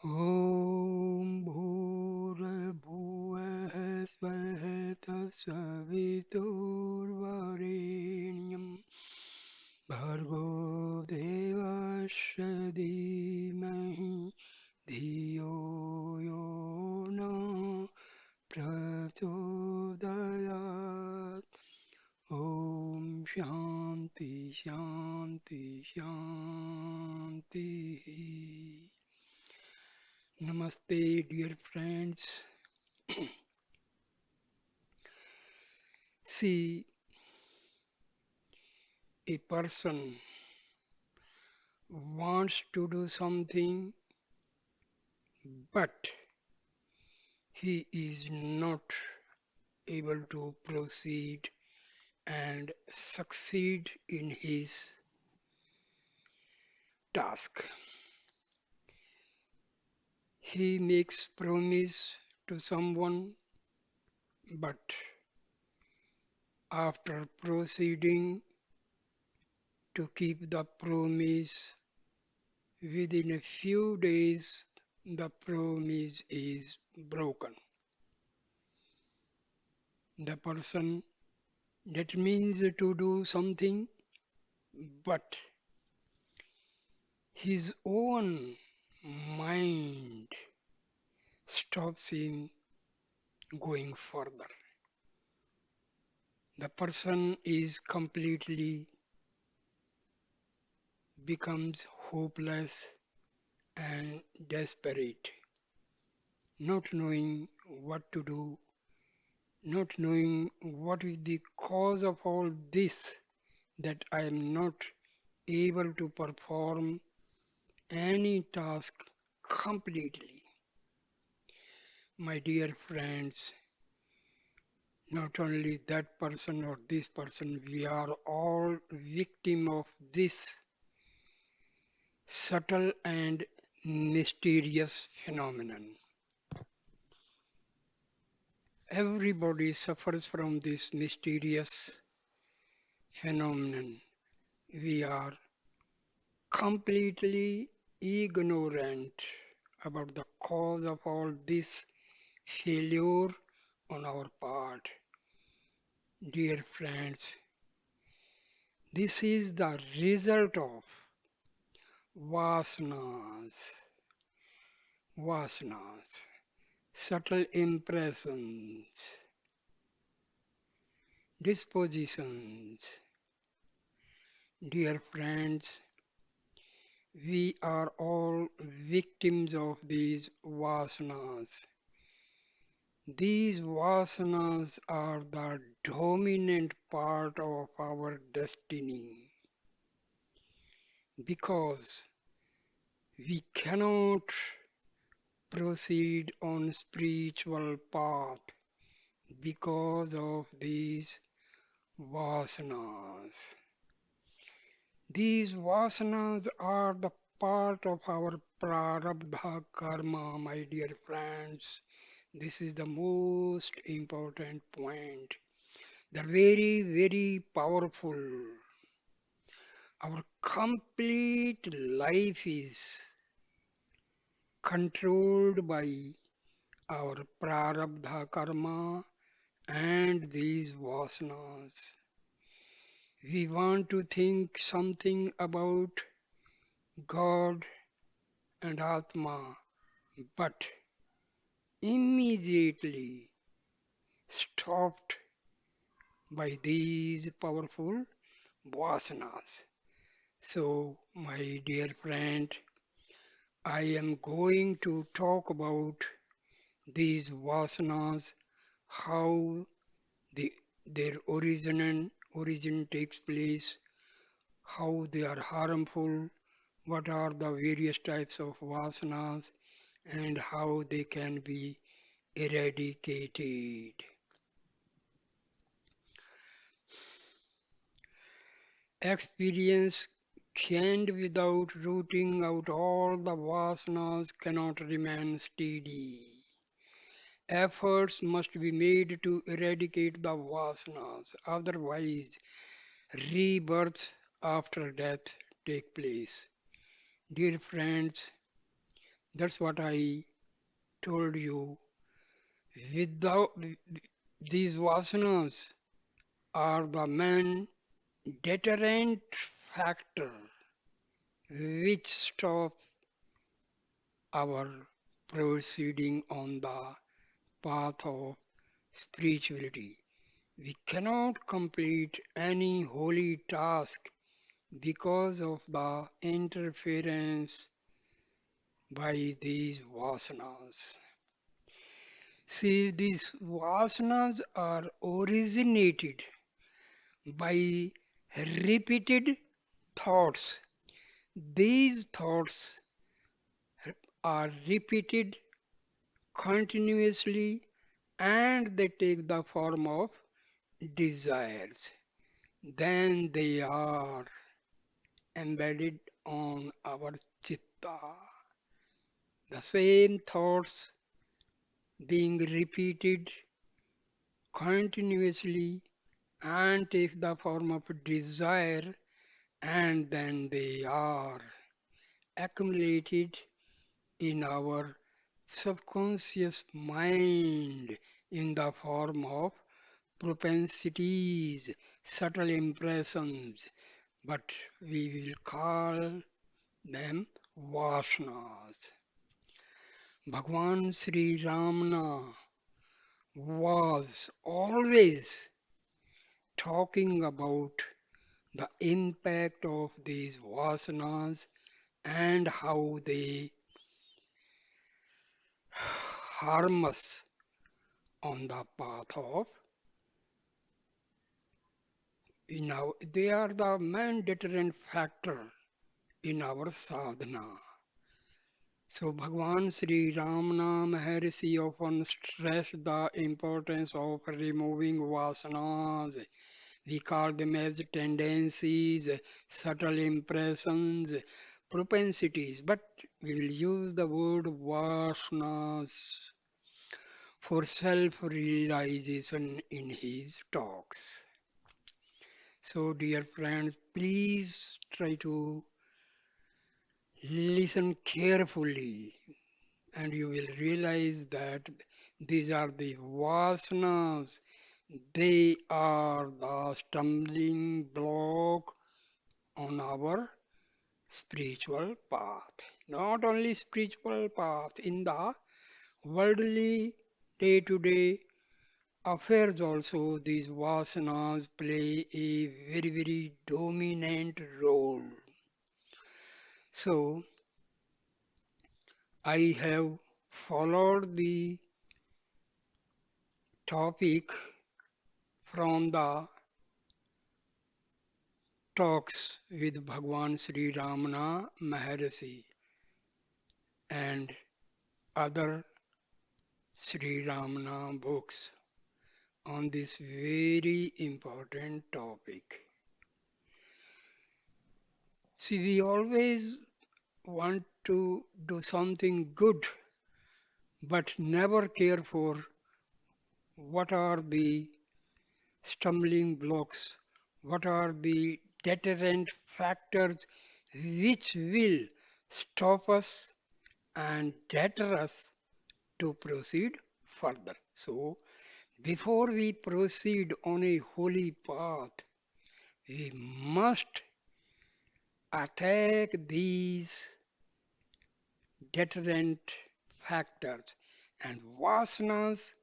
ॐ भूर्भुवः स्वः तत्सवितुर्वरेण्यं भर्गो देवस्य धीमहि धियो यो न प्रचोदयात् ॐ शान्ति शान्ति शान्तिः. Namaste, dear friends. See, a person wants to do something, but he is not able to proceed and succeed in his task. He makes promise to someone, but after proceeding to keep the promise, within a few days the promise is broken. The person that means to do something, but his own mind stops him going further. The person is completely becomes hopeless and desperate, not knowing what to do, not knowing what is the cause of all this, that I am not able to perform any task completely. My dear friends, not only that person or this person, we are all victim of this subtle and mysterious phenomenon. Everybody suffers from this mysterious phenomenon. We are completely ignorant about the cause of all this failure on our part. Dear friends, this is the result of Vasanas, Vasanas, subtle impressions, dispositions. Dear friends, we are all victims of these Vasanas. These Vasanas are the dominant part of our destiny because we cannot proceed on spiritual path because of these vasanas. These vasanas are the part of our prarabdha karma, my dear friends. This is the most important point. They're very, very powerful. Our complete life is controlled by our prarabdha karma and these vasanas. We want to think something about God and Atma, but immediately stopped by these powerful vasanas. So, my dear friend, I am going to talk about these vasanas, how the, their origin takes place, how they are harmful, what are the various types of vasanas, and how they can be eradicated. Experience gained without rooting out all the vasanas cannot remain steady. Efforts must be made to eradicate the vasanas, otherwise rebirth after death take place. Dear friends, That's what I told you. Without these vasanas are the main deterrent factor which stop our proceeding on the path of spirituality. We cannot complete any holy task because of the interference by these vasanas. See, these vasanas are originated by repeated thoughts. These thoughts are repeated continuously and they take the form of desires. Then they are embedded on our chitta. The same thoughts being repeated continuously and takes the form of desire, and then they are accumulated in our subconscious mind in the form of propensities, subtle impressions, but we will call them vasanas. Bhagwan Sri Ramana was always talking about the impact of these vasanas and how they harm us on the path of they are the main deterrent factor in our sadhana. So Bhagwan Sri Ramana Maharshi often stressed the importance of removing vasanas. We call them as tendencies, subtle impressions, propensities, but we will use the word vasanas for self realization in his talks. So, dear friends, please try to listen carefully and you will realize that these are the vasanas. They are the stumbling block on our spiritual path. Not only spiritual path, in the worldly day to day affairs also, these vasanas play a very, very dominant role. So, I have followed the topic from the talks with Bhagwan Sri Ramana Maharshi and other Sri Ramana books on this very important topic. See, we always want to do something good, but never care for what are the stumbling blocks, what are the deterrent factors which will stop us and deter us to proceed further. So, before we proceed on a holy path, we must attack these deterrent factors. And vasanas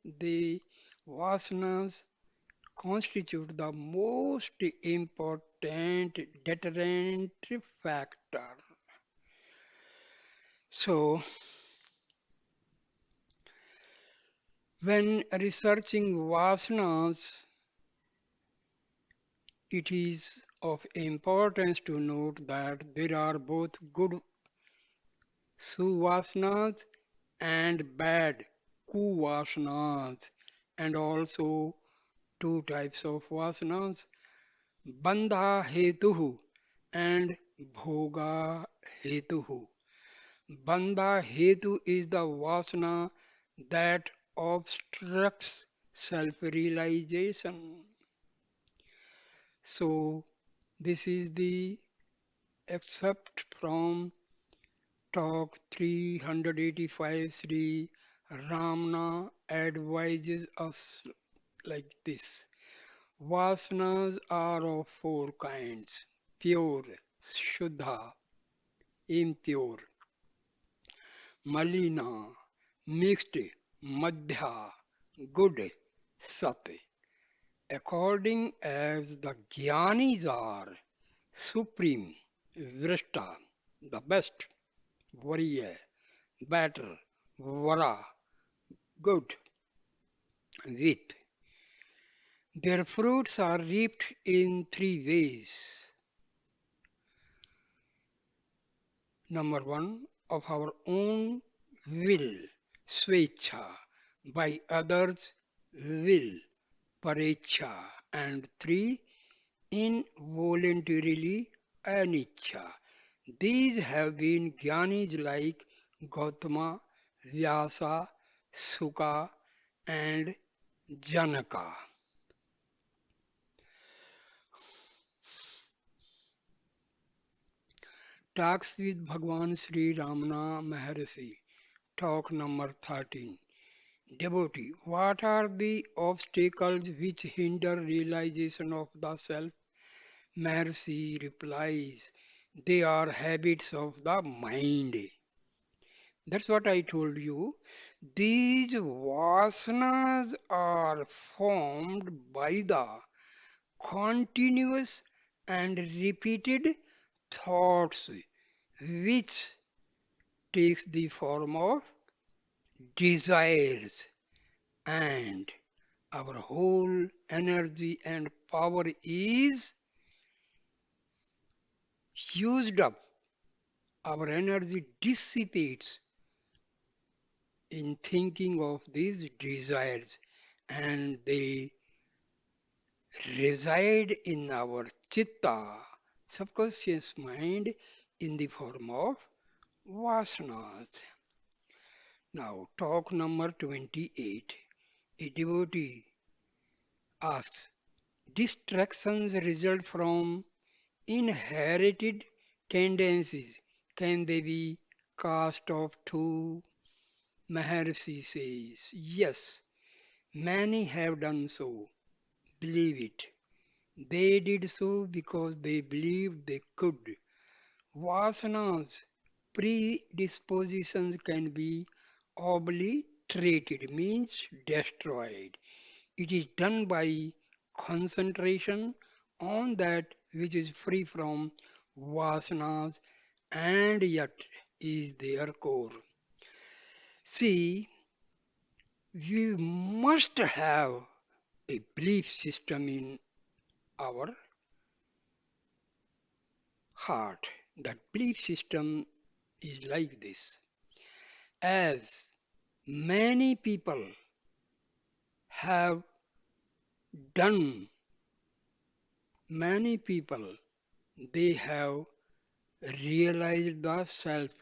constitute the most important deterrent factor. So, when researching vasanas, it is of importance to note that there are both good suvasanas and bad kuvasanas, and also two types of vasanas, bandha hetuhu and bhoga hetuhu. Bandha hetu is the vasana that obstructs self-realization. So this is the excerpt from Talk 385 Sri Ramana advises us like this. Vasanas are of four kinds: pure, Shuddha, impure, Malina, mixed, Madhya, good, Sat. According as the Gyanis are supreme, Vrishta, the best, warrior, better, Vara, good, with. Their fruits are reaped in three ways. Number one, of our own will, Svecha, by others' will, Parecha, and three, involuntarily, Anicca. These have been Gyanis like Gautama, Vyasa, Sukha, and Janaka. Talks with Bhagwan Sri Ramana Maharshi. Talk number 13. Devotee, what are the obstacles which hinder realization of the self? Maharshi replies, they are habits of the mind. That's what I told you. These vasanas are formed by the continuous and repeated thoughts which takes the form of desires, and our whole energy and power is used up. Our energy dissipates in thinking of these desires, and they reside in our chitta, subconscious mind, in the form of vasanas. Now, talk number 28. A devotee asks, distractions result from inherited tendencies. Can they be cast off too? Maharshi says, yes, many have done so. Believe it. They did so because they believed they could. Vasanas, predispositions can be obliterated, means destroyed. It is done by concentration on that which is free from vasanas and yet is their core. See, we must have a belief system in our heart. That belief system is like this. As many people have done, many people, they have realized the self.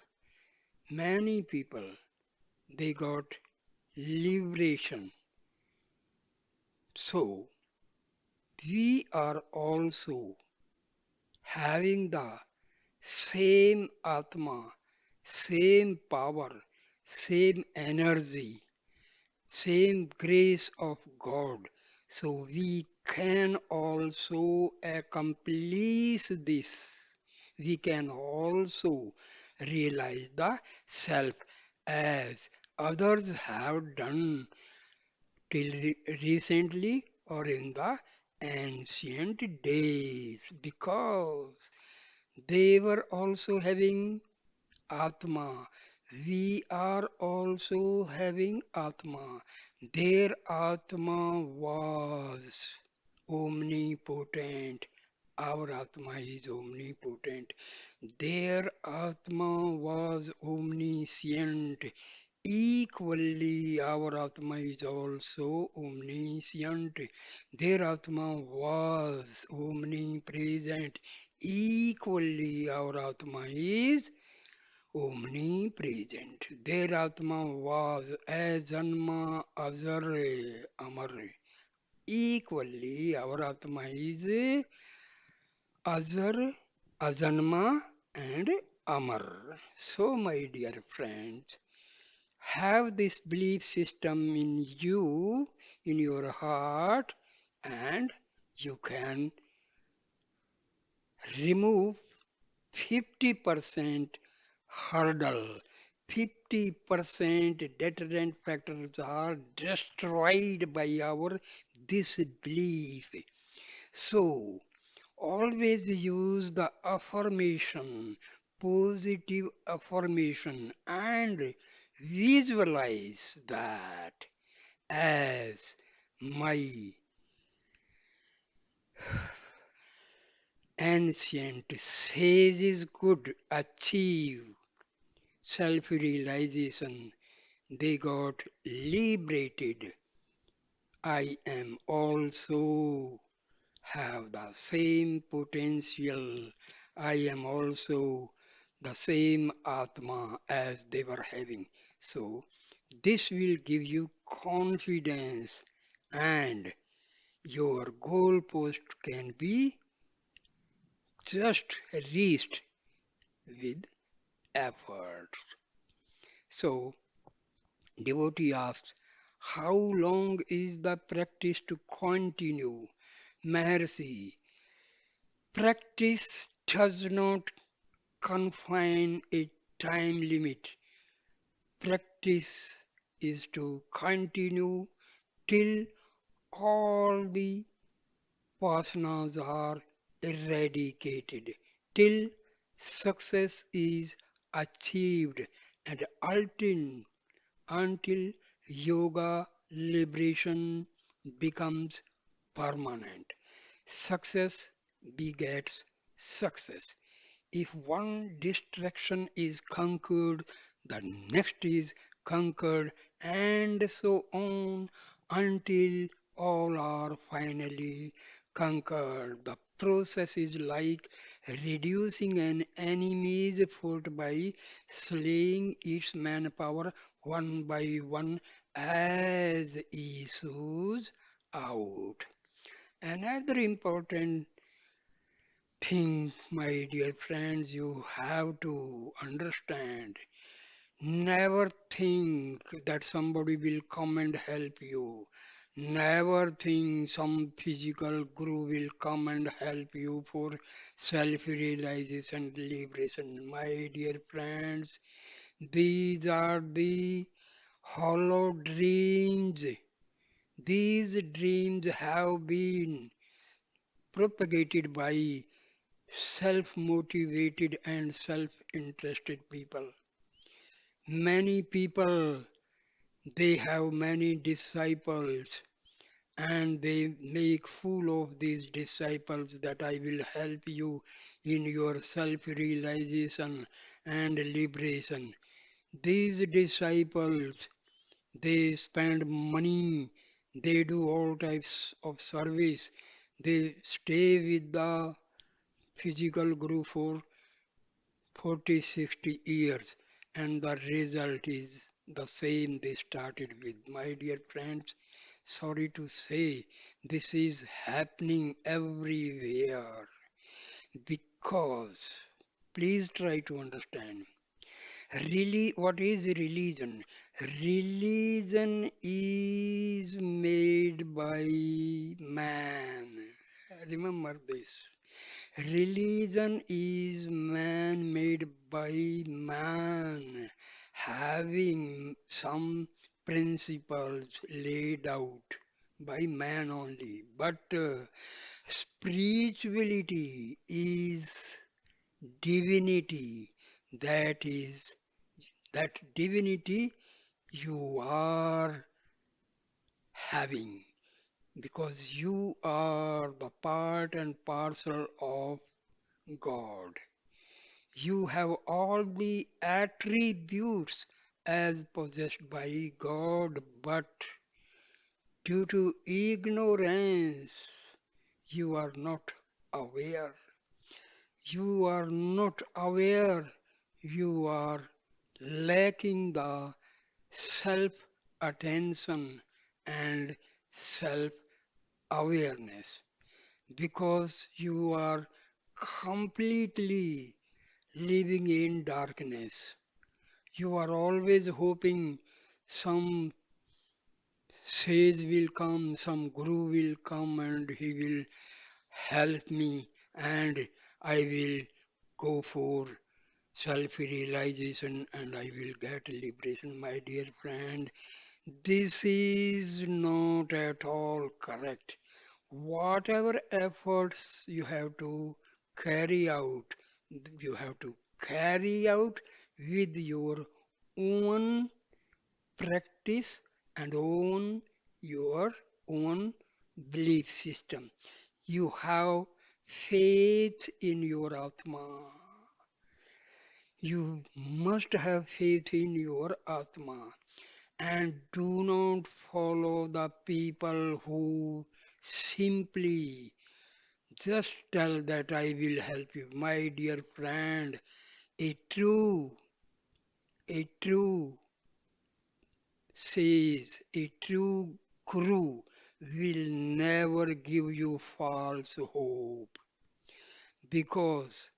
Many people, they got liberation. So, we are also having the same Atma, same power, same energy, same grace of God. So we can also accomplish this. We can also realize the self as others have done till recently or in the ancient days, because they were also having Atma. We are also having Atma. Their Atma was omnipotent. Our Atma is omnipotent. Their Atma was omniscient. Equally, our Atma is also omniscient. Their Atma was omnipresent. Equally, our Atma is omnipresent. Their Atma was ajanma azare amar. Equally, our Atma is azar, ajanma, and Amar. So, my dear friends, have this belief system in you, in your heart, and you can remove 50% hurdle. 50% deterrent factors are destroyed by our disbelief. So, always use the affirmation, positive affirmation, and visualize that as my ancient sages could achieve self realization. They got liberated. I am also have the same potential. I am also the same Atma as they were having. So, this will give you confidence and your goalpost can be just reached with effort. So, devotee asks, how long is the practice to continue? Maharshi, practice does not confine a time limit. Practice is to continue till all the vasanas are eradicated, till success is achieved, and until yoga liberation becomes permanent. Success begets success. If one distraction is conquered, the next is conquered, and so on until all are finally conquered. The process is like reducing an enemy's foot by slaying its manpower one by one as issues out. Another important thing, my dear friends, you have to understand. Never think that somebody will come and help you. Never think some physical guru will come and help you for self realization and liberation. My dear friends, these are the hollow dreams. These dreams have been propagated by self motivated and self interested people. Many people, they have many disciples and they make fool of these disciples that I will help you in your self realization and liberation. These disciples, they spend money, they do all types of service, they stay with the physical guru for 40, 60 years, and the result is the same they started with. My dear friends, sorry to say, this is happening everywhere because please try to understand. Really, what is religion? Religion is made by man. Remember this. Religion is man made by man, having some principles laid out by man only. But spirituality is divinity. That is, that divinity you are having because you are the part and parcel of God. You have all the attributes as possessed by God, but due to ignorance, you are not aware. You are not aware. You are lacking the self attention and self awareness because you are completely living in darkness. You are always hoping some sage will come, some guru will come and he will help me and I will go for self-realization and I will get liberation. My dear friend, this is not at all correct. Whatever efforts you have to carry out, you have to carry out with your own practice and own your own belief system. You have faith in your Atma. You must have faith in your Atma and do not follow the people who simply just tell that I will help you. My dear friend, a true says, a true guru will never give you false hope because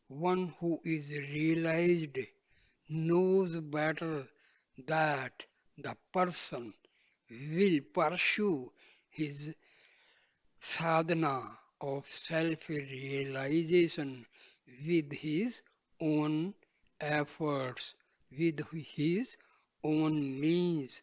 one who is realized knows better that the person will pursue his sadhana of self realization with his own efforts, with his own means,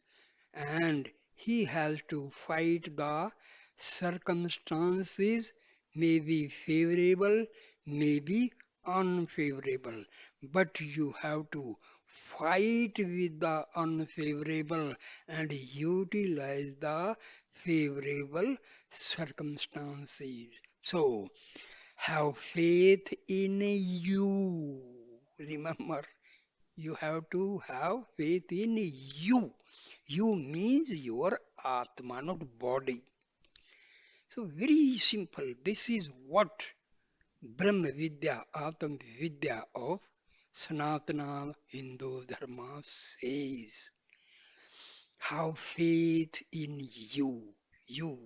and he has to fight the circumstances, may be favorable, may be unfavorable, but you have to fight with the unfavorable and utilize the favorable circumstances. So, have faith in you. Remember, you have to have faith in you. You means your Atma, not body. So very simple. This is what Brahma Vidya, Atma Vidya of Sanatana Hindu Dharma says. Have faith in you. You.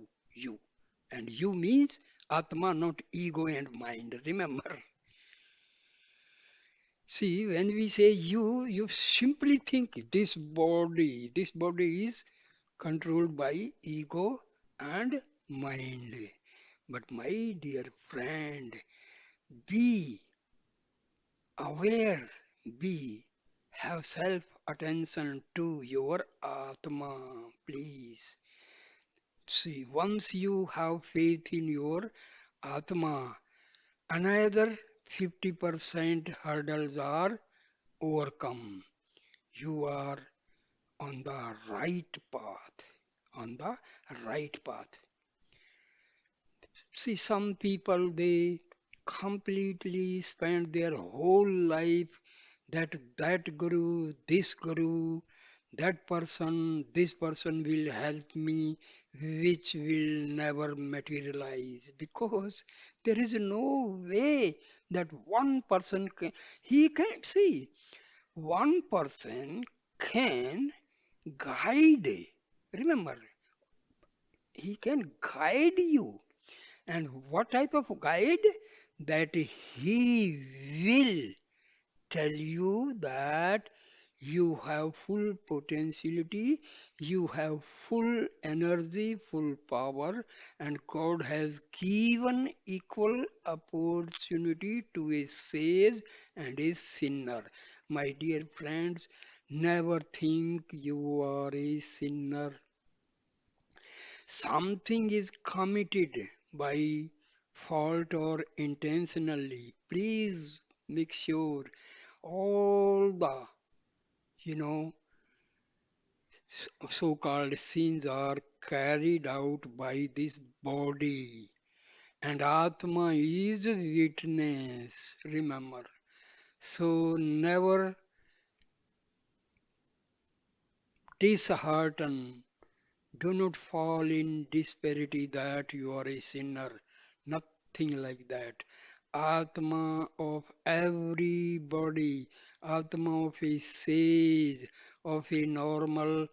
And you means Atma, not ego and mind. Remember. See, when we say you simply think this body is controlled by ego and mind. But my dear friend, be aware, be have self attention to your Atma, please. See, once you have faith in your Atma, another 50% hurdles are overcome. You are on the right path. On the right path. See, some people they completely spend their whole life that guru, this person will help me, which will never materialize because there is no way that one person can, he can see one person can guide. Remember, he can guide you. And what type of guide? That he will tell you that you have full potentiality, you have full energy, full power, and God has given equal opportunity to a sage and a sinner. My dear friends, never think you are a sinner. Something is committed by fault or intentionally. Please make sure all the you know so-called sins are carried out by this body, and Atma is witness. Remember, so never dishearten. Do not fall in disparity that you are a sinner. Nothing like that. Atma of everybody, Atma of a sage, of a normal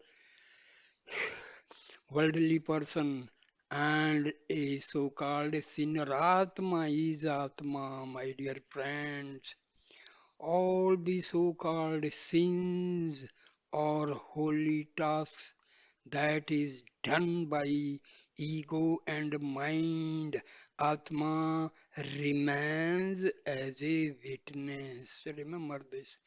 worldly person, and a so-called sinner. Atma is Atma, my dear friends. all the so-called sins or holy tasks that is done by ego and mind, Atma remains as a witness. Remember this.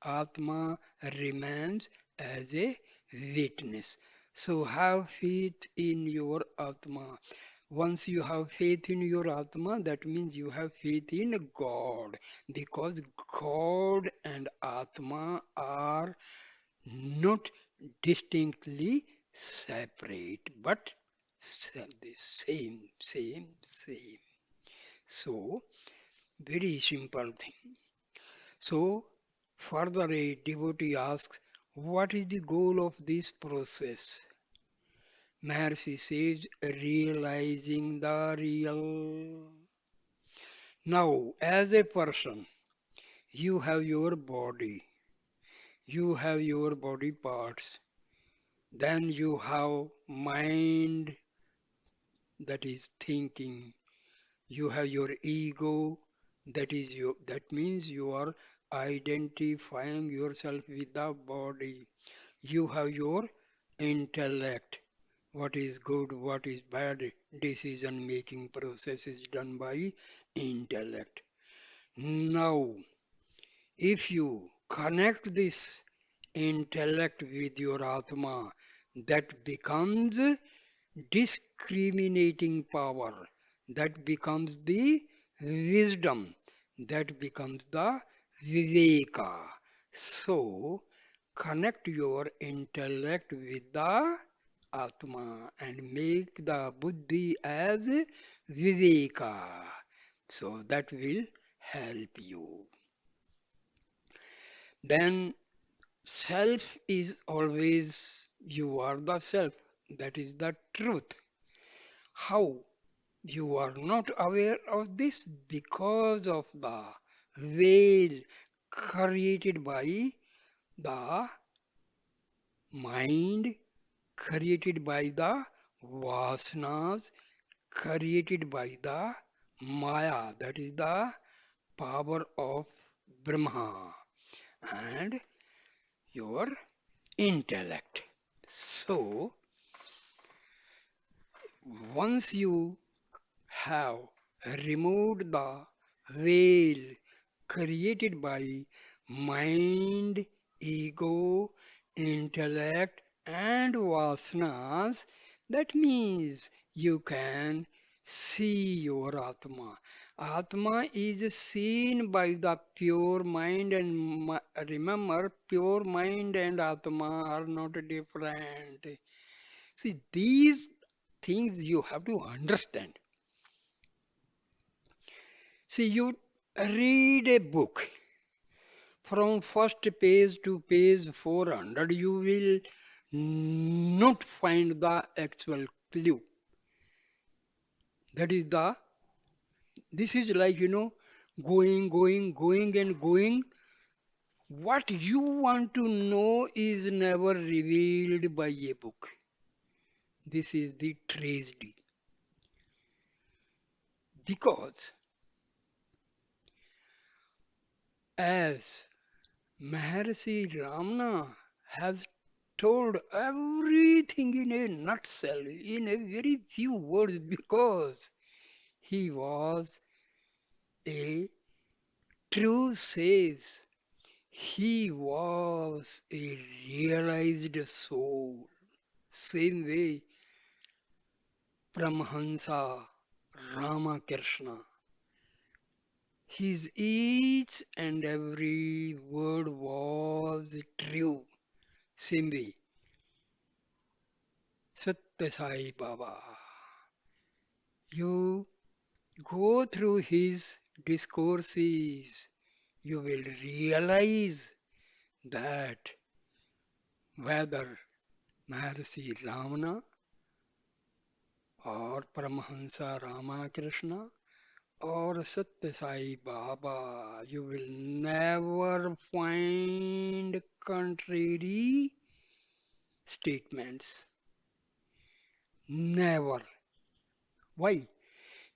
Atma remains as a witness. So have faith in your Atma. Once you have faith in your Atma, that means you have faith in God, because God and Atma are not distinctly separate, but the same. So, very simple thing. So, further a devotee asks, what is the goal of this process? Maharshi says, realizing the real. Now, as a person, you have your body, you have your body parts, then you have mind, that is thinking, you have your ego, that means you are identifying yourself with the body. You have your intellect, what is good, what is bad, decision making process is done by intellect. Now, if you connect this intellect with your Atma, that becomes discriminating power, that becomes the wisdom, that becomes the viveka. So, connect your intellect with the Atma and make the buddhi as viveka. So, that will help you. Then self is always, you are the self. That is the truth. How? You are not aware of this because of the veil created by the mind, created by the vasanas, created by the maya, that is the power of Brahma, and your intellect. So, once you have removed the veil created by mind, ego, intellect, and vasanas, that means you can see your Atma. Atma is seen by the pure mind, and remember, pure mind and Atma are not different. See, these things you have to understand. See, you read a book from first page to page 400, you will not find the actual clue. That is this is like, going and going. What you want to know is never revealed by a book. This is the tragedy. Because as Maharishi Ramana has told everything in a nutshell, in a very few words, because he was a true sage. He was a realized soul. Same way, Paramahansa Ramakrishna. His each and every word was true. Same way, Satya Sai Baba. You go through his discourses, you will realize that whether Maharishi Ramana or Paramahansa Ramakrishna or Satya Sai Baba, you will never find contrary statements. Never. Why?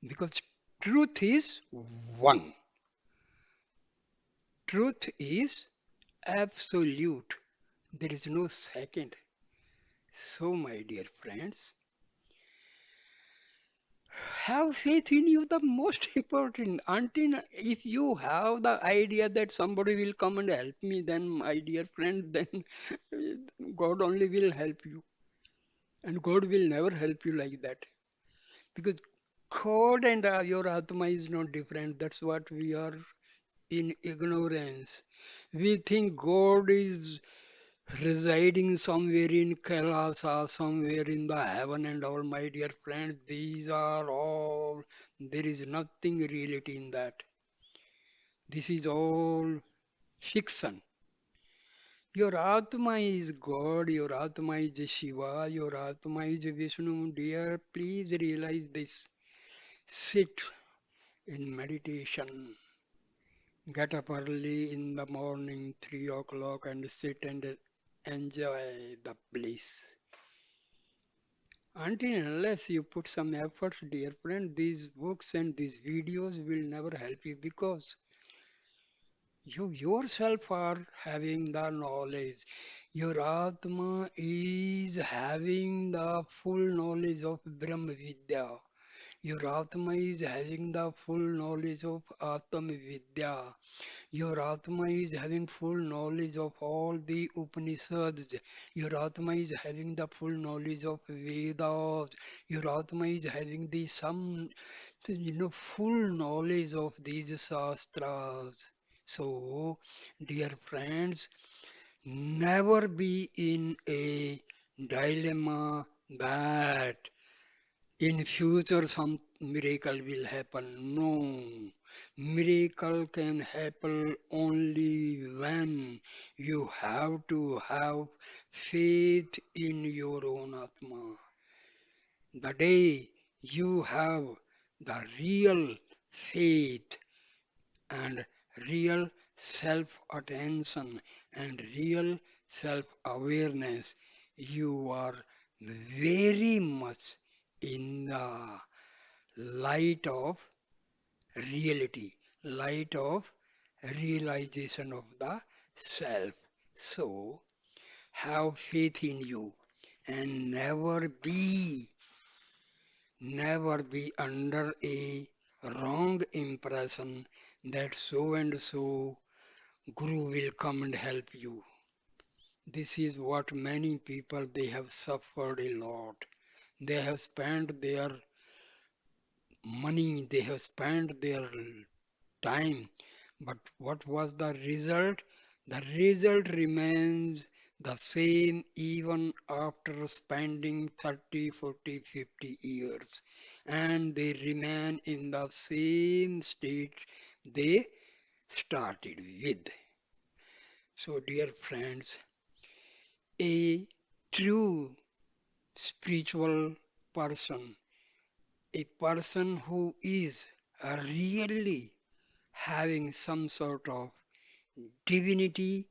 Because truth is one. Truth is absolute. There is no second. So, my dear friends, have faith in you, the most important. Until if you have the idea that somebody will come and help me, then, my dear friend, then God only will help you. And God will never help you like that. Because God and your Atma is not different. That's what we are in ignorance. We think God is residing somewhere in Kailasa, somewhere in the heaven and all, my dear friends. These are all, there is nothing reality in that. This is all fiction. Your Atma is God, your Atma is Shiva, your Atma is Vishnu. Dear, please realize this. Sit in meditation. Get up early in the morning, 3 o'clock, and sit and enjoy the bliss. Until and unless you put some effort, dear friend, these books and these videos will never help you because you yourself are having the knowledge. Your Atma is having the full knowledge of Brahma Vidya. Your Atma is having the full knowledge of Atma Vidya. Your Atma is having full knowledge of all the Upanishads. Your Atma is having the full knowledge of Vedas. Your Atma is having the some, full knowledge of these Shastras. So, dear friends, never be in a dilemma that in future some miracle will happen. No, miracle can happen only when you have to have faith in your own Atma. The day you have the real faith and real self attention and real self awareness, you are very much in the light of reality, light of realization of the self. So, have faith in you and never be under a wrong impression that so and so guru will come and help you. This is what many people they have suffered a lot. They have spent their money, they have spent their time. But what was the result? The result remains the same even after spending 30, 40, 50 years. And they remain in the same state they started with. So, dear friends, a true spiritual person, a person who is really having some sort of divinity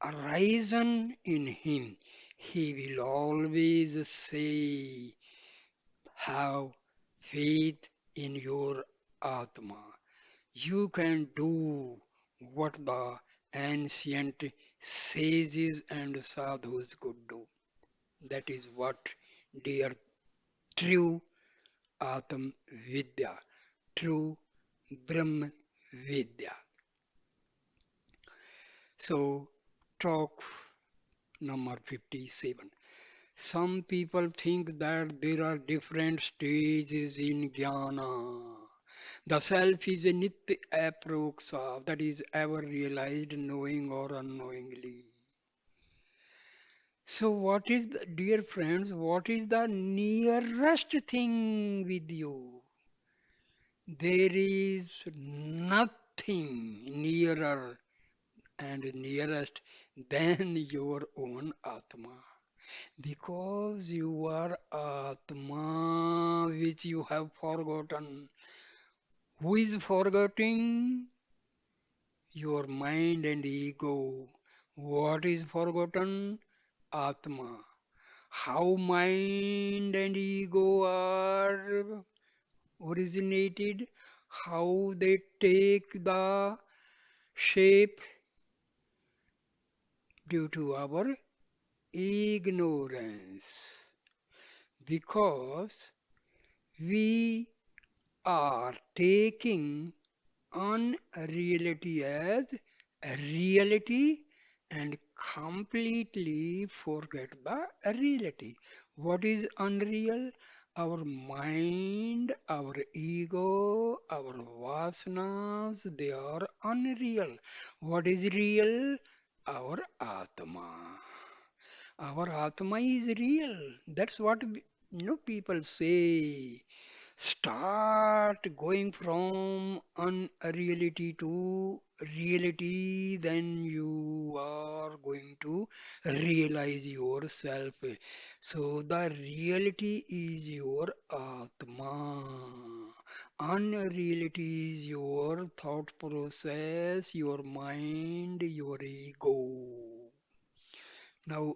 arisen in him, he will always say, have faith in your Atma. You can do what the ancient sages and sadhus could do. That is what dear true Atma Vidya, true Brahma Vidya. So, talk number 57. Some people think that there are different stages in jnana. The self is a nitya aproksa, that is ever realized knowing or unknowingly. So what is the, dear friends, what is the nearest thing with you? There is nothing nearer and nearest than your own Atma. Because you are Atma which you have forgotten. Who is forgetting? Your mind and ego. What is forgotten? Atma. How mind and ego are originated? How they take the shaped due to our ignorance, because we are taking unreality as a reality and completely forget the reality. What is unreal? Our mind, our ego, our vasanas, they are unreal. What is real? Our Atma. Our Atma is real. That's what people say. Start going from unreality to reality, then you are going to realize yourself. So the reality is your Atma. Unreality is your thought process, your mind, your ego. Now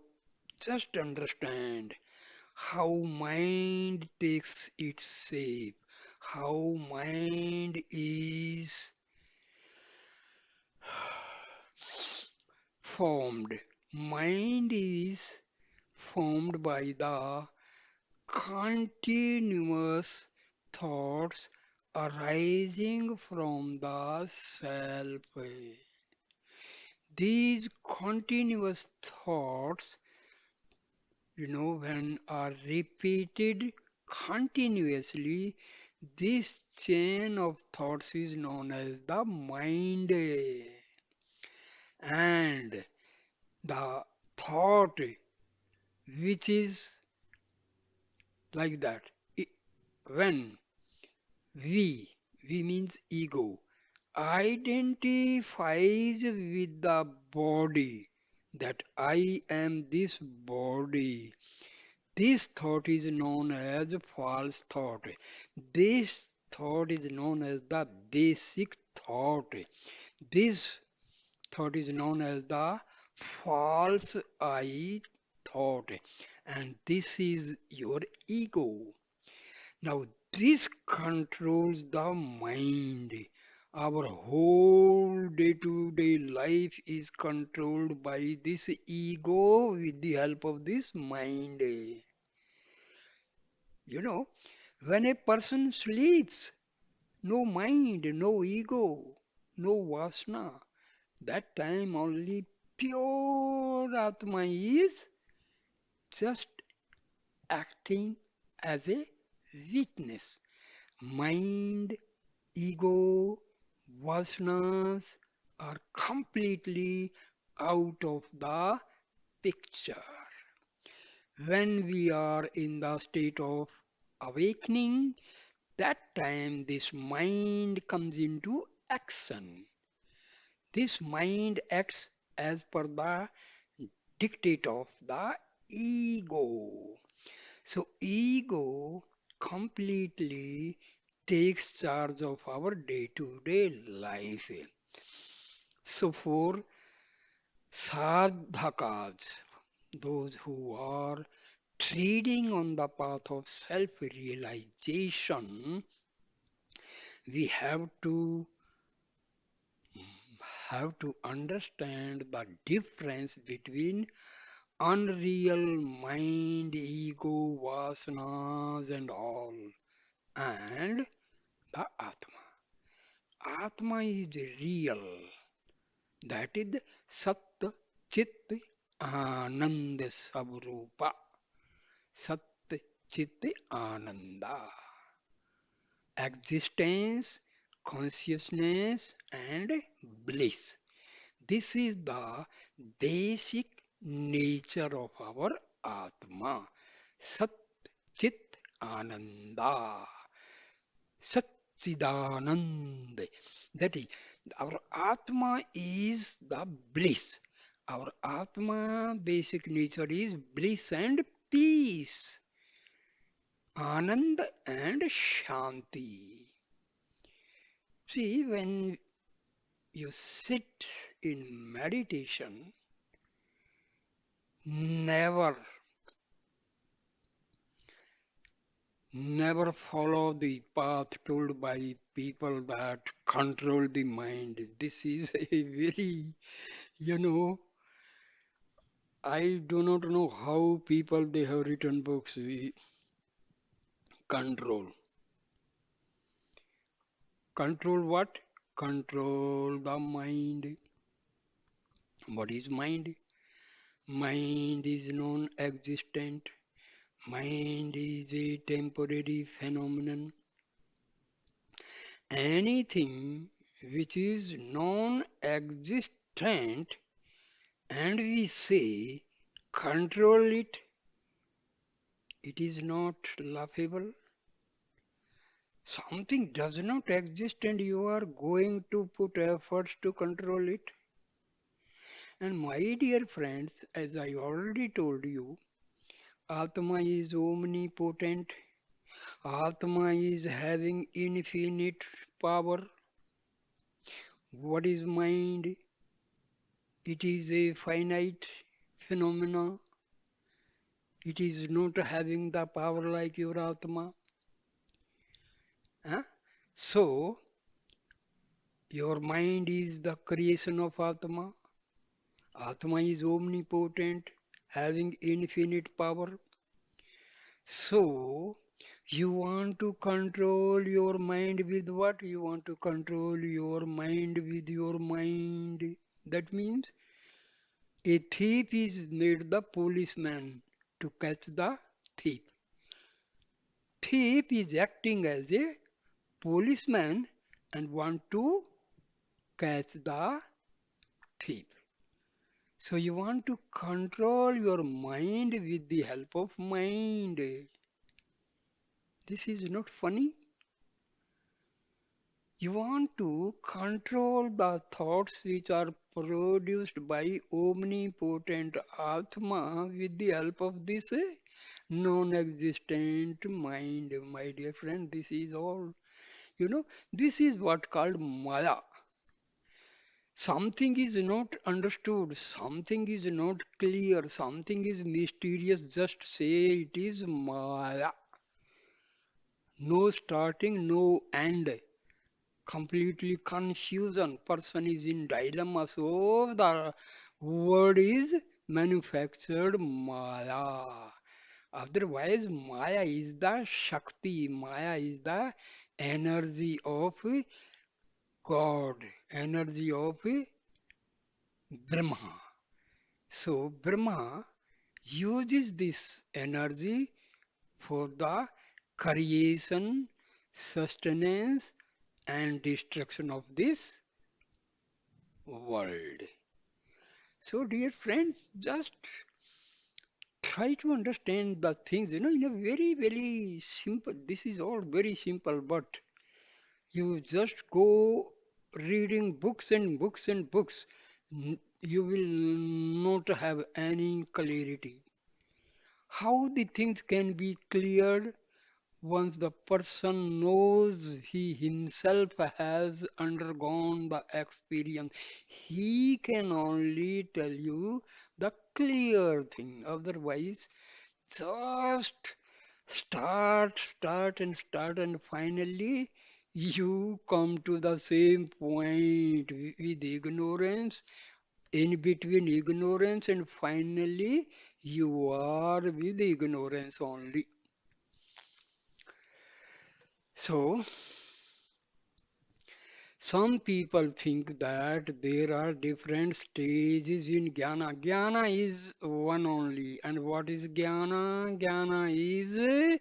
just understand how mind takes its shape, how mind is formed. Mind is formed by the continuous thoughts arising from the self. These continuous thoughts, when are repeated continuously, this chain of thoughts is known as the mind. And the thought which is like that, i- when we, we means ego, identifies with the body, that I am this body. This thought is known as false thought. This thought is known as the basic thought. This thought is known as the false I thought. And this is your ego. Now, this controls the mind. Our whole day to day life is controlled by this ego with the help of this mind. You know, when a person sleeps, no mind, no ego, no vasana, that time only pure Atma is just acting as a witness. Mind, ego, vasanas are completely out of the picture. When we are in the state of awakening, that time this mind comes into action. This mind acts as per the dictate of the ego. So ego completely takes charge of our day-to-day life. So for sadhakas, those who are treading on the path of self-realization, we have to understand the difference between unreal mind, ego, vasanas, and all, and the Atma. Atma is real. That is Sat Chit Ananda Sabrupa. Sat Chit Ananda. Existence, consciousness, and bliss. This is the basic nature of our Atma. Sat Chit Ananda. Satchidanand. That is, our Atma is the bliss. Our Atma basic nature is bliss and peace, Anand and Shanti. See, when you sit in meditation, never, never follow the path told by people that control the mind. This is a very, you know, I do not know how people they have written books. We control. Control what? Control the mind. What is mind? Mind is non-existent. Mind is a temporary phenomenon. Anything which is non-existent and we say control it, it is not laughable. Something does not exist and you are going to put efforts to control it. And my dear friends, as I already told you, Atma is omnipotent. Atma is having infinite power. What is mind? It is a finite phenomena. It is not having the power like your Atma. Huh? So, your mind is the creation of Atma. Atma is omnipotent, having infinite power. So, you want to control your mind with what? You want to control your mind with your mind. That means a thief is made the policeman to catch the thief. Thief is acting as a policeman and want to catch the thief. So you want to control your mind with the help of mind. This is not funny. You want to control the thoughts which are produced by omnipotent Atma with the help of this non-existent mind. My dear friend, this is all. This is what called Maya. Something is not understood, something is not clear, something is mysterious. Just say it is Maya. No starting, no end. Completely confusion. Person is in dilemma. So the word is manufactured Maya. Otherwise, Maya is the Shakti. Maya is the energy of God, energy of Brahma. So Brahma uses this energy for the creation, sustenance, and destruction of this world. So, dear friends, just try to understand the things, in a very, very simple. This is all very simple, but you just go reading books and books and books, you will not have any clarity. How the things can be cleared once the person knows he himself has undergone the experience. He can only tell you the clear thing. Otherwise, just start, and finally you come to the same point with ignorance, in between ignorance, and finally you are with ignorance only. So, some people think that there are different stages in Jnana. Jnana is one only. And what is Jnana? Jnana is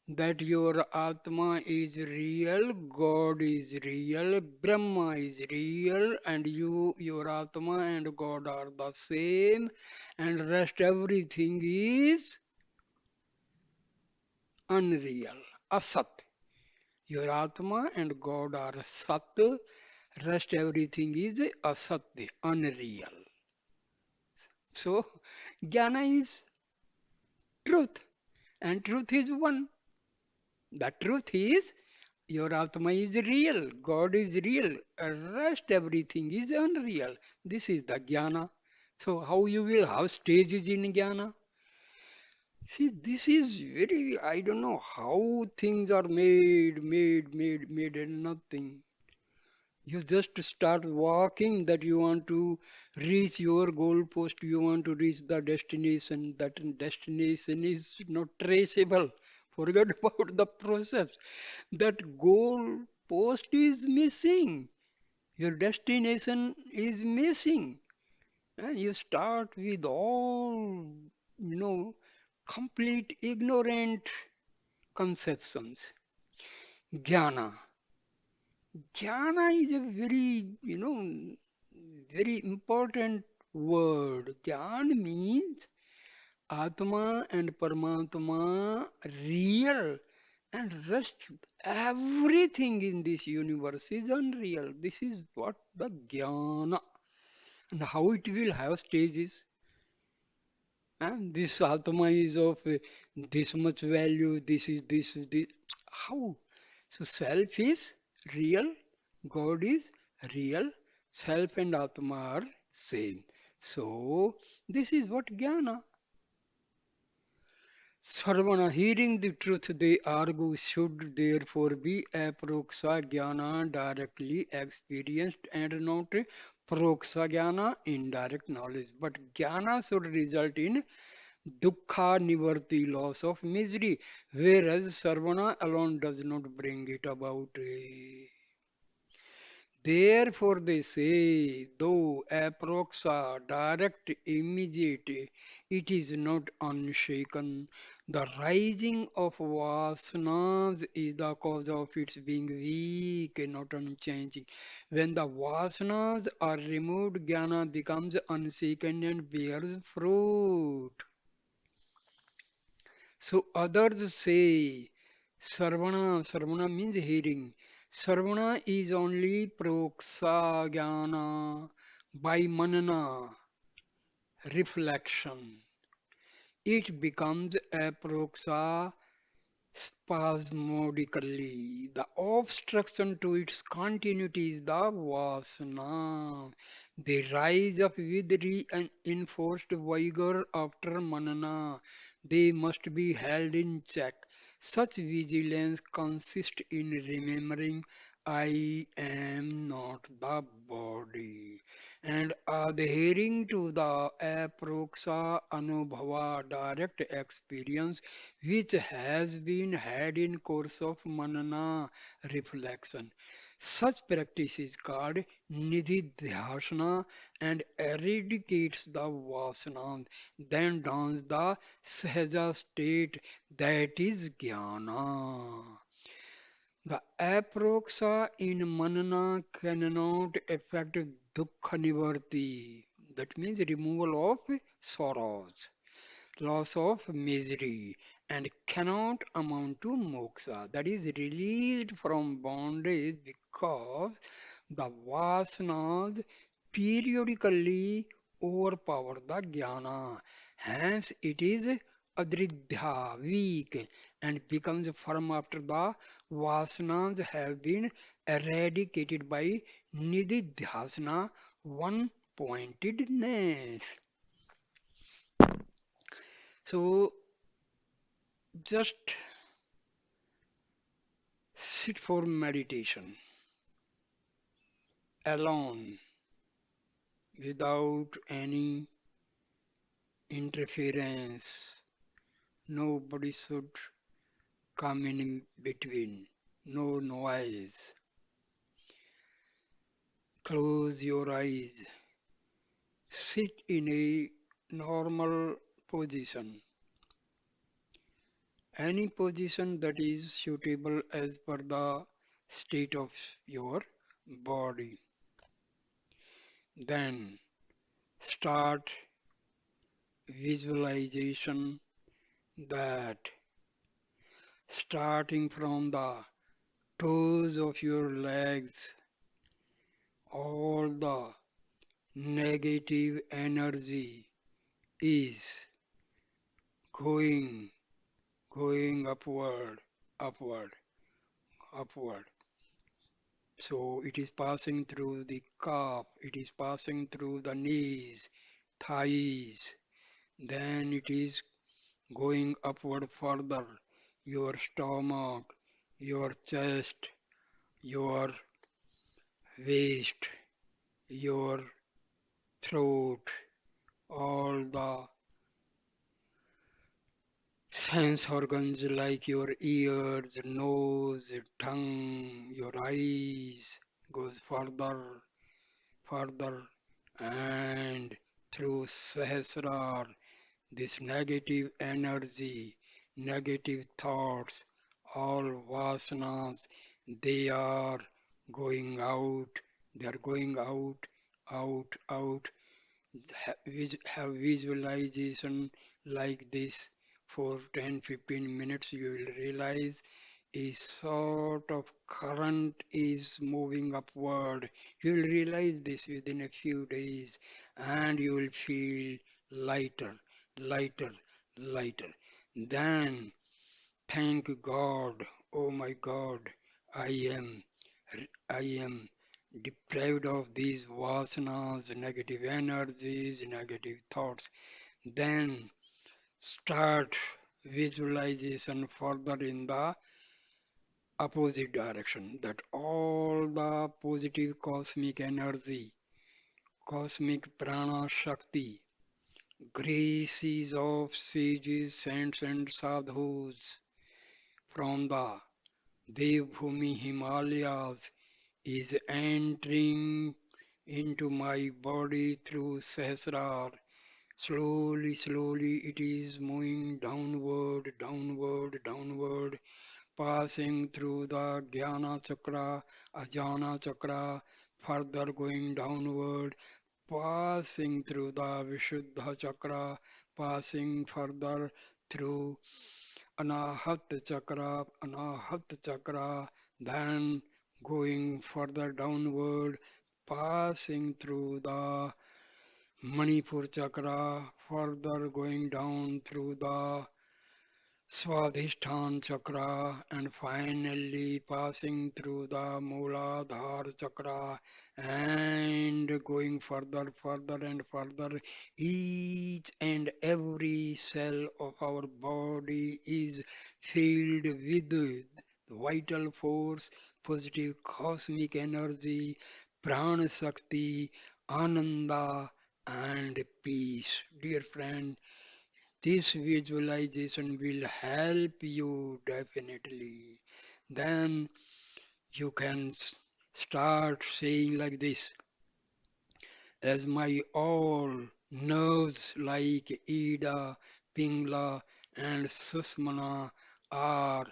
that your Atma is real, God is real, Brahma is real, and you, your Atma and God are the same, and rest everything is unreal, asat. Your Atma and God are sat, rest everything is asat, unreal. So, Jnana is truth, and truth is one. The truth is your Atma is real, God is real, rest everything is unreal. This is the Jnana. So how you will have stages in Jnana? See, this is very, I don't know how things are made, and nothing. You just start walking that you want to reach your goal post, you want to reach the destination. That destination is not traceable. Forget about the process. That goal post is missing. Your destination is missing. And you start with all, you know, complete ignorant conceptions. Jnana. Jnana is a very, very important word. Jnana means Atma and Paramatma real, and rest everything in this universe is unreal. This is what the Jnana, and how it will have stages. And this Atma is of this much value, this. How? So self is real, God is real, self and Atma are same. So this is what Jnana. Sarvana, hearing the truth, they argue, should therefore be aproxa jnana, directly experienced, and not proxa jnana, indirect knowledge. But jnana should result in dukkha nivarti, loss of misery, whereas sarvana alone does not bring it about. Therefore, they say, though approxa, direct, immediate, it is not unshaken. The rising of vasanas is the cause of its being weak and not unchanging. When the vasanas are removed, jnana becomes unshaken and bears fruit. So others say Sarvana means hearing. Sarvana is only proksa jnana by manana, reflection. It becomes aproksa spasmodically. The obstruction to its continuity is the vasana. They rise up with reinforced vigor after manana. They must be held in check. Such vigilance consists in remembering I am not the body and adhering to the aproksa anubhava direct experience which has been had in course of manana reflection. Such practice is called nididhyasana and eradicates the vasanas. Then dawns the sahaja state that is jnana. The aproxa in manana cannot affect dukkha nivarti. That means removal of sorrows, loss of misery, and cannot amount to moksha. That is released from bondage because the vasanas periodically overpower the jnana. Hence, it is adridhya, weak, and becomes firm after the vasanas have been eradicated by nididhyasana, one pointedness. So, just sit for meditation alone without any interference. Nobody should come in between. No noise. Close your eyes. Sit in a normal position. Any position that is suitable as per the state of your body. Then start visualization that starting from the toes of your legs, all the negative energy is going, going upward, upward, upward. So it is passing through the calf, it is passing through the knees, thighs, then it is going upward further, your stomach, your chest, your waist, your throat, all the sense organs like your ears, nose, tongue, your eyes goes further, further, and through Sahasrar, this negative energy, negative thoughts, all vasanas, they are going out, they are going out, out, out. Have visualization like this for 10-15 minutes. You will realize a sort of current is moving upward. You will realize this within a few days and you will feel lighter, lighter, lighter. Then thank God, oh my God, I am, I am deprived of these vasanas, negative energies, negative thoughts. Then start visualization further in the opposite direction, that all the positive cosmic energy, cosmic prana shakti, graces of sages, saints, and sadhus from the Devbhumi Himalayas is entering into my body through Sahasrar. Slowly, slowly it is moving downward, downward, downward, passing through the Jnana Chakra, Ajana Chakra, further going downward, passing through the Vishuddha Chakra, passing further through Anahat Chakra, then going further downward, passing through the Manipur Chakra, further going down through the Swadhisthana Chakra, and finally passing through the Mooladhara Chakra and going further, further, and further. Each and every cell of our body is filled with vital force, positive cosmic energy, prana shakti, ananda, and peace. Dear friend, this visualization will help you definitely. Then you can start saying like this: as my all nerves like Ida, Pingla, and Susmana are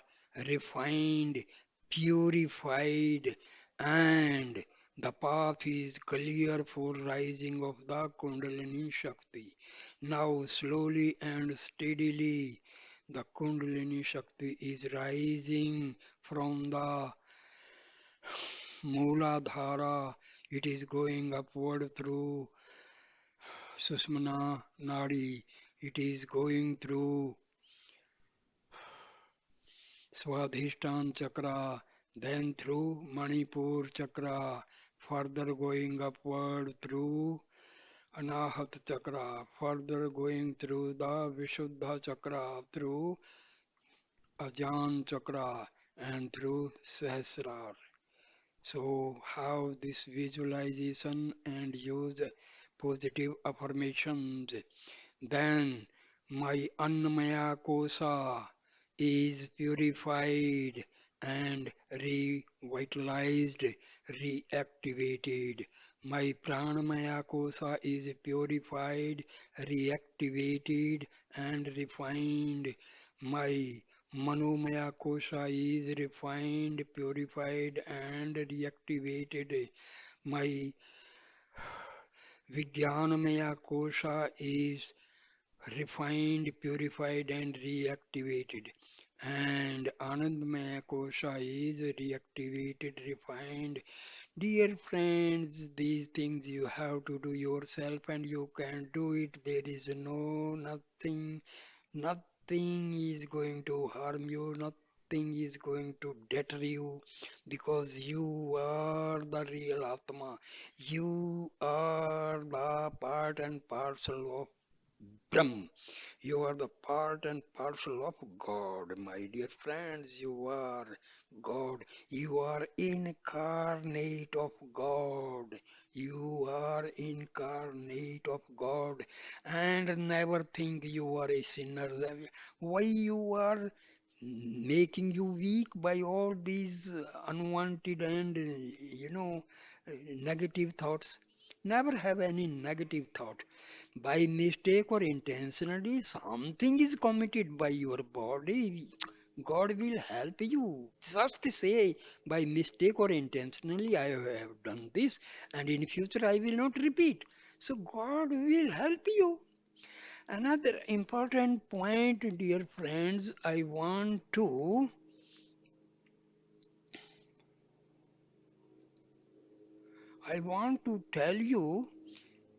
refined, purified, and the path is clear for rising of the Kundalini Shakti. Now, slowly and steadily, the Kundalini Shakti is rising from the Mooladhara. It is going upward through Sushmana Nadi. It is going through Swadhisthana Chakra, then through Manipur Chakra, further going upward through Anahat Chakra, further going through the Vishuddha Chakra, through Ajahn Chakra, and through Sahasrar. So, how this visualization and use positive affirmations. Then my Annamaya Kosa is purified and revitalized, reactivated. My Pranamaya Kosa is purified, reactivated, and refined. My Manomaya Kosha is refined, purified, and reactivated. My Vijnanamaya Kosha is refined, purified, and reactivated. And Anandamaya Kosha is reactivated, refined. Dear friends, these things you have to do yourself and you can do it. There is nothing is going to harm you, nothing is going to deter you because you are the real Atma. You are the part and parcel of Brahm. You are the part and parcel of God, my dear friends. You are God. You are incarnate of God. You are incarnate of God. And never think you are a sinner. Why you are making you weak by all these unwanted and, negative thoughts? Never have any negative thought. By mistake or intentionally, something is committed by your body. God will help you. Just say, by mistake or intentionally, I have done this, and in future I will not repeat. So God will help you. Another important point, dear friends, I want to tell you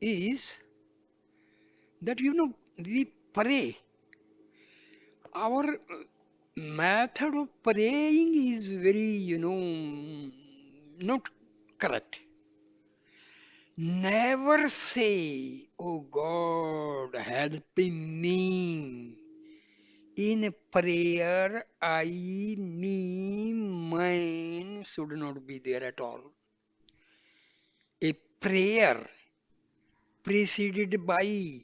is that we pray. Our method of praying is very, not correct. Never say, "Oh God, help me." In prayer, I, me, mine should not be there at all. A prayer preceded by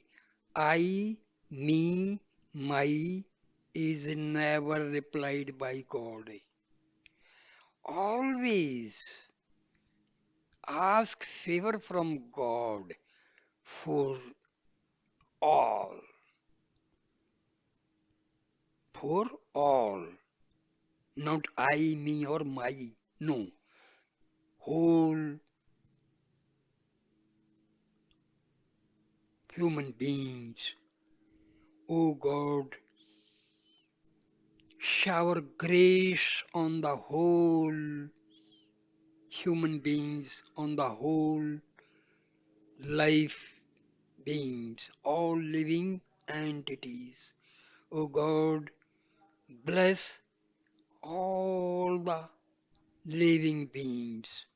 I, me, my is never replied by God. Always ask favor from God for all, for all, not I, me, or my. No, whole human beings. Oh God, shower grace on the whole human beings, on the whole life beings, all living entities. Oh God, bless all the living beings.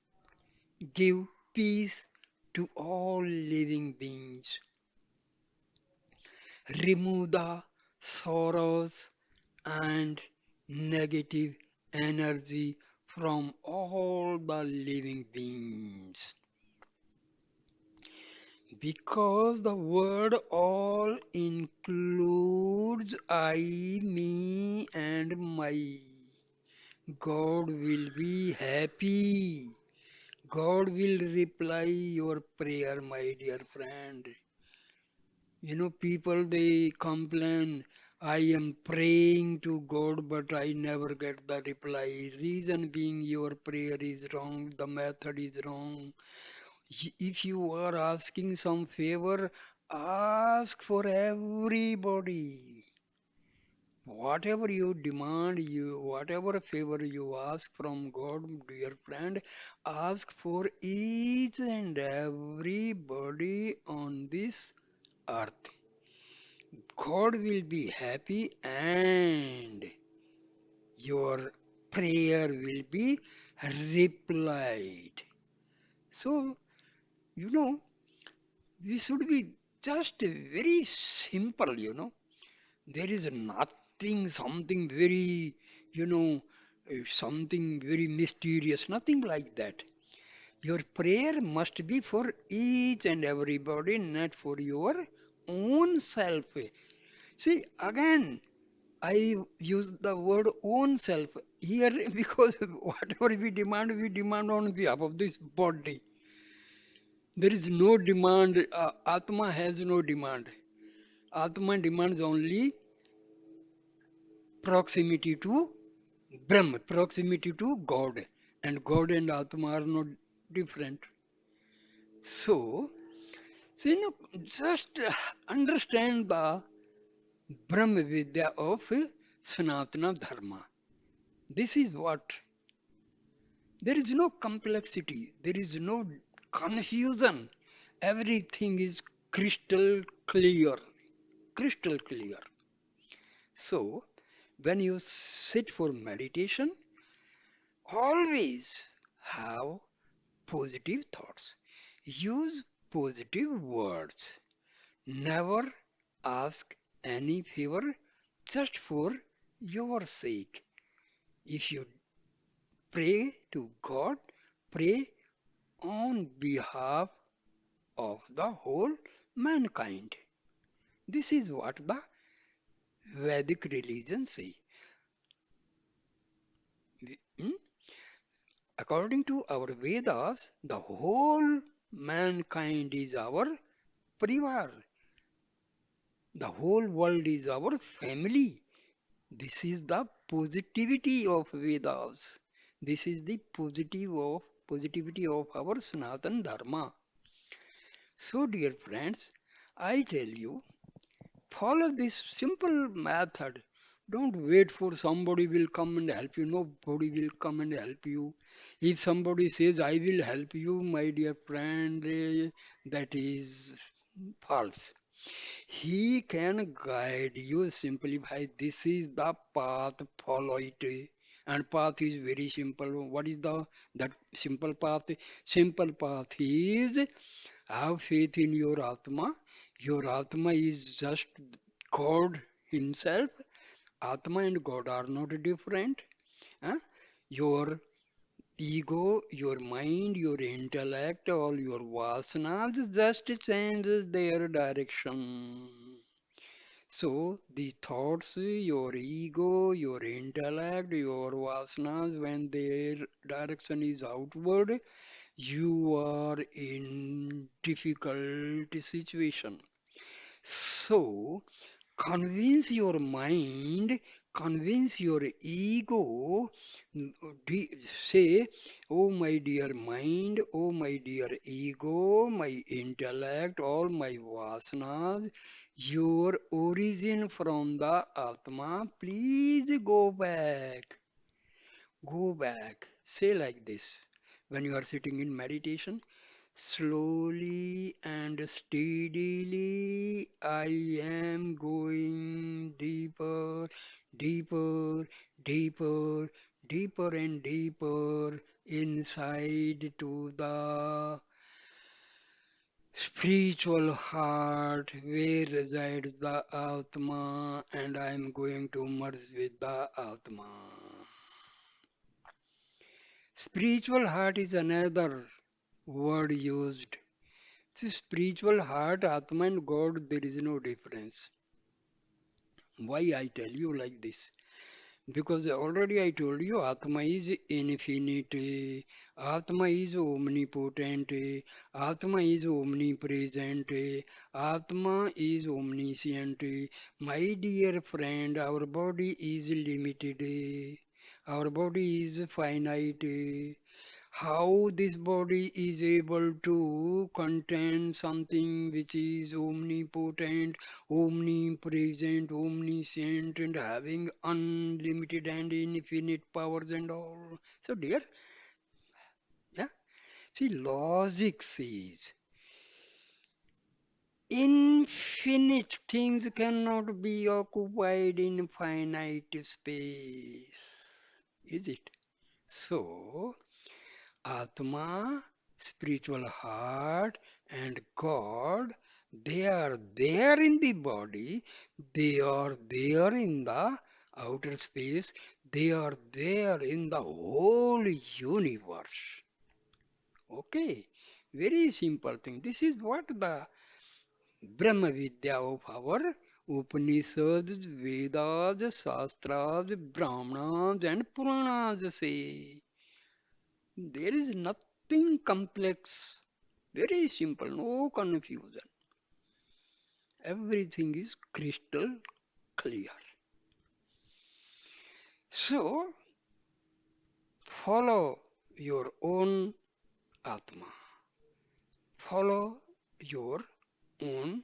Give peace to all living beings. Remove the sorrows and negative energy from all the living beings. Because the word all includes I, me, and my. God will be happy. God will reply your prayer, my dear friend. People they complain, I am praying to God, but I never get the reply. Reason being, your prayer is wrong, the method is wrong. If you are asking some favor, ask for everybody. Whatever you demand, whatever favor you ask from God, dear friend, ask for each and everybody on this earth. God will be happy and your prayer will be replied. So, you know, we should be just very simple. There is nothing, something very, you know, something very mysterious, nothing like that. Your prayer must be for each and everybody, not for your own self. See, again, I use the word own self here because whatever we demand on behalf of this body. There is no demand. Atma has no demand. Atma demands only proximity to Brahma, proximity to God. And God and Atma are not different. So, just understand the Brahma Vidya of Sanatana Dharma. This is what. There is no complexity. There is no confusion. Everything is crystal clear. Crystal clear. So, when you sit for meditation, always have positive thoughts. Use positive words. Never ask any favor just for your sake. If you pray to God, pray on behalf of the whole mankind. This is what the Vedic religion say. Hmm? According to our Vedas, the whole mankind is our parivar. The whole world is our family. This is the positivity of Vedas. This is the positivity of our Sanatan Dharma. So, dear friends, I tell you, follow this simple method. Don't wait for somebody will come and help you. Nobody will come and help you. If somebody says, I will help you, my dear friend, that is false. He can guide you simply by this is the path, follow it. And path is very simple. What is the that simple path? Simple path is have faith in your Atma. Your Atma is just God Himself. Atma and God are not different. Huh? Your ego, your mind, your intellect, all your vasanas just changes their direction. So the thoughts, your ego, your intellect, your vasanas, when their direction is outward, you are in difficult situation. So convince your mind, convince your ego, say, oh my dear mind, oh my dear ego, my intellect, all my vasanas, your origin from the Atma, please go back. Go back. Say like this when you are sitting in meditation. Slowly and steadily, I am going deeper, deeper, deeper, deeper and deeper inside to the spiritual heart where resides the Atma, and I am going to merge with the Atma. Spiritual heart is another word used. See, spiritual heart, Atma and God, there is no difference. Why I tell you like this? Because already I told you Atma is infinite, Atma is omnipotent, Atma is omnipresent, Atma is omniscient. My dear friend, our body is limited, our body is finite. How this body is able to contain something which is omnipotent, omnipresent, omniscient, and having unlimited and infinite powers and all. So, dear, yeah, see, logic says infinite things cannot be occupied in finite space. Is it? So, Atma, spiritual heart, and God, they are there in the body, they are there in the outer space, they are there in the whole universe. Okay, very simple thing. This is what the Brahma Vidya of our Upanishads, Vedas, Shastras, Brahmanas, and Puranas say. There is nothing complex, very simple, no confusion. Everything is crystal clear. So, follow your own Atma, follow your own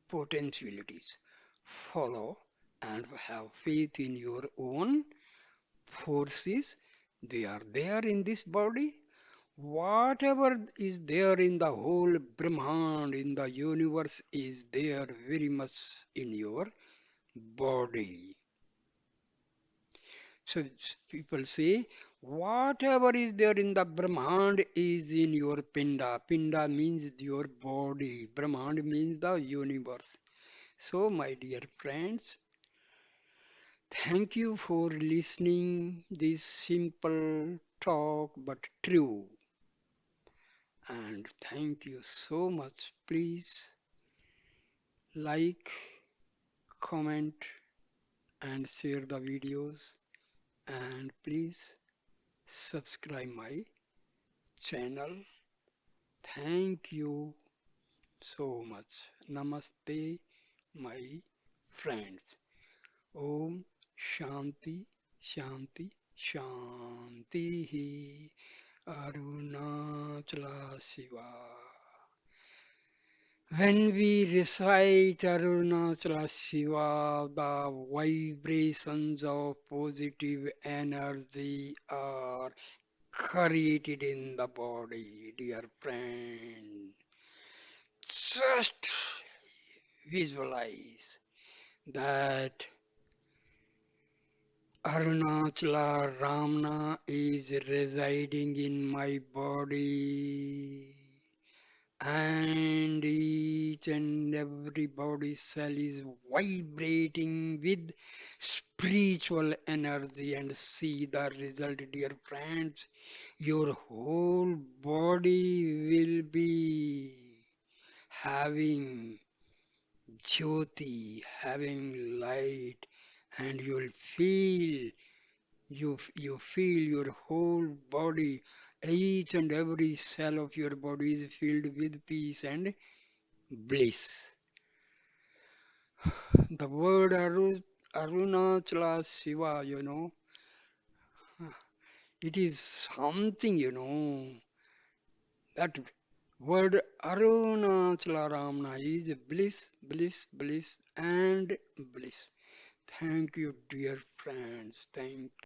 potentialities, follow and have faith in your own forces. They are there in this body. Whatever is there in the whole Brahman, in the universe, is there very much in your body. So people say, whatever is there in the Brahman is in your Pinda. Pinda means your body. Brahman means the universe. So, my dear friends, thank you for listening this simple talk but true. And thank you so much. Please like, comment, and share the videos. And please subscribe my channel. Thank you so much. Namaste, my friends. Om Shanti Shanti Shanti Arunachala Shiva. When we recite Arunachala Shiva, the vibrations of positive energy are created in the body, dear friend. Just visualize that Arunachala Ramana is residing in my body, and each and every body cell is vibrating with spiritual energy. And see the result, dear friends. Your whole body will be having jyoti, having light, and you feel your whole body, each and every cell of your body is filled with peace and bliss. The word Arunachala Shiva, it is something, that word Arunachala Ramana is bliss, bliss, bliss, and bliss. Thank you, dear friends. Thank